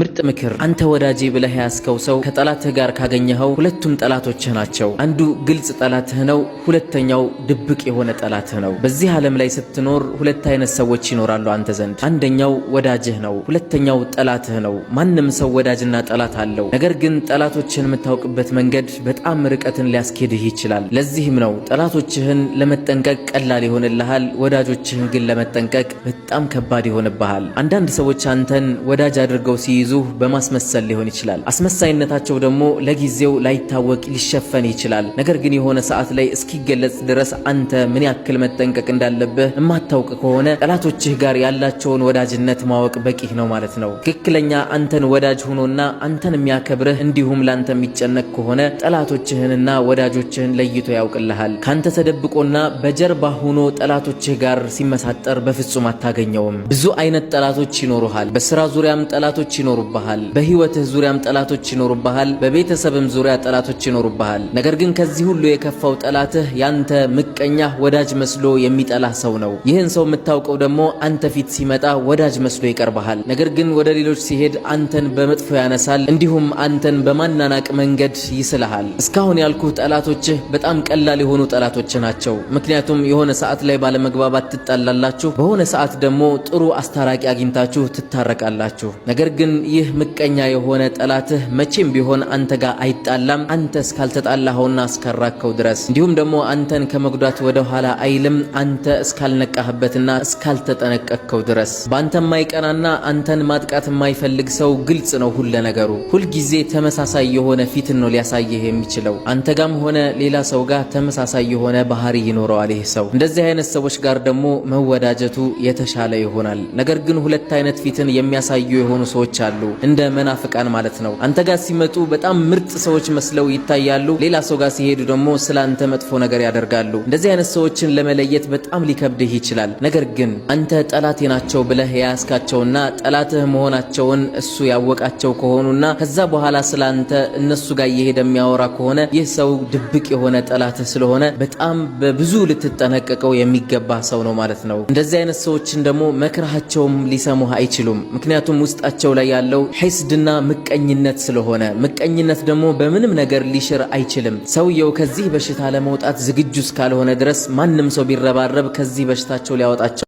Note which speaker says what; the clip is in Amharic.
Speaker 1: ምርጥ ምክር አንተ ወዳጄ ብለህ ያስከው ሰው ከጠላትህ ጋር ካገኘኸው ሁለቱም ጠላቶችህ ናቸው። አንዱ ግልጽ ጠላትህ ነው፣ ሁለተኛው ድብቅ የሆነ ጠላትህ ነው። በዚህ ዓለም ላይ ስትኖር ሁለት አይነት ሰዎች ይኖራሉ አንተ ዘንድ። አንደኛው ወዳጅህ ነው፣ ሁለተኛው ጠላትህ ነው። ማንም ሰው ወዳጅና ጠላት አለው። ነገር ግን ጠላቶችህን የምታውቅበት መንገድ በጣም ርቀትን ሊያስኬድህ ይችላል። ለዚህም ነው ጠላቶችህን ለመጠንቀቅ ቀላል ይሆንልሃል፣ ወዳጆችህን ግን ለመጠንቀቅ በጣም ከባድ ይሆንብሃል። አንዳንድ ሰዎች አንተን ወዳጅ አድርገው ሲይዙ በማስመሰል ሊሆን ይችላል። አስመሳይነታቸው ደግሞ ለጊዜው ላይታወቅ ሊሸፈን ይችላል። ነገር ግን የሆነ ሰዓት ላይ እስኪገለጽ ድረስ አንተ ምን ያክል መጠንቀቅ እንዳለብህ የማታውቅ ከሆነ ጠላቶችህ ጋር ያላቸውን ወዳጅነት ማወቅ በቂህ ነው ማለት ነው። ትክክለኛ አንተን ወዳጅ ሆኖና አንተን የሚያከብርህ እንዲሁም ላንተ የሚጨነቅ ከሆነ ጠላቶችህንና ወዳጆችህን ለይቶ ያውቅልሃል። ካንተ ተደብቆና በጀርባ ሆኖ ጠላቶችህ ጋር ሲመሳጠር በፍጹም አታገኘውም። ብዙ አይነት ጠላቶች ይኖሩሃል። በስራ ዙሪያም ጠላቶች ይኖሩብሃል። በህይወትህ ዙሪያም ጠላቶች ይኖሩብሃል። በቤተሰብም ዙሪያ ጠላቶች ይኖሩብሃል። ነገር ግን ከዚህ ሁሉ የከፋው ጠላትህ ያንተ ምቀኛ ወዳጅ መስሎ የሚጠላህ ሰው ነው። ይህን ሰው የምታውቀው ደግሞ አንተ ፊት ሲመጣ ወዳጅ መስሎ ይቀርብሃል። ነገር ግን ወደ ሌሎች ሲሄድ አንተን በመጥፎ ያነሳል፣ እንዲሁም አንተን በማናናቅ መንገድ ይስልሃል። እስካሁን ያልኩህ ጠላቶችህ በጣም ቀላል የሆኑ ጠላቶች ናቸው። ምክንያቱም የሆነ ሰዓት ላይ ባለመግባባት ትጣላላችሁ፣ በሆነ ሰዓት ደግሞ ጥሩ አስታራቂ አግኝታችሁ ትታረቃላችሁ። ነገር ግን ይህ ምቀኛ የሆነ ጠላትህ መቼም ቢሆን አንተ ጋር አይጣላም አንተ እስካልተጣላኸውና እስካራከው ድረስ። እንዲሁም ደግሞ አንተን ከመጉዳት ወደ ኋላ አይልም አንተ እስካልነቃህበትና እስካልተጠነቀቅከው ድረስ። በአንተ የማይቀናና አንተን ማጥቃት የማይፈልግ ሰው ግልጽ ነው ሁለ ነገሩ። ሁልጊዜ ተመሳሳይ የሆነ ፊትን ነው ሊያሳይህ የሚችለው። አንተ ጋም ሆነ ሌላ ሰው ጋር ተመሳሳይ የሆነ ባህሪ ይኖረዋል ይህ ሰው። እንደዚህ አይነት ሰዎች ጋር ደግሞ መወዳጀቱ የተሻለ ይሆናል። ነገር ግን ሁለት አይነት ፊትን የሚያሳዩ የሆኑ ሰዎች አሉ፣ እንደ መናፍቃን ማለት ነው። አንተ ጋር ሲመጡ በጣም ምርጥ ሰዎች መስለው ይታያሉ፣ ሌላ ሰው ጋር ሲሄዱ ደግሞ ስላንተ መጥፎ ነገር ያደርጋሉ። እንደዚህ አይነት ሰዎችን ለመለየት በጣም ሊከብድህ ይችላል። ነገር ግን አንተ ጠላቴ ናቸው ብለህ ያስካቸውና ጠላትህ መሆናቸውን እሱ ያወቃቸው ከሆኑና ከዛ በኋላ ስላንተ እነሱ ጋር እየሄደ የሚያወራ ከሆነ ይህ ሰው ድብቅ የሆነ ጠላትህ ስለሆነ በጣም በብዙ ልትጠነቀቀው የሚገባ ሰው ነው ማለት ነው። እንደዚህ አይነት ሰዎችን ደግሞ መክራቸውም ሊሰሙህ አይችሉም። ምክንያቱም ውስጣቸው ላይ ያለው ሒስድና ምቀኝነት ስለሆነ፣ ምቀኝነት ደግሞ በምንም ነገር ሊሽር አይችልም። ሰውየው ከዚህ በሽታ ለመውጣት ዝግጁ እስካልሆነ ድረስ ማንም ሰው ቢረባረብ ከዚህ በሽታቸው ሊያወጣቸው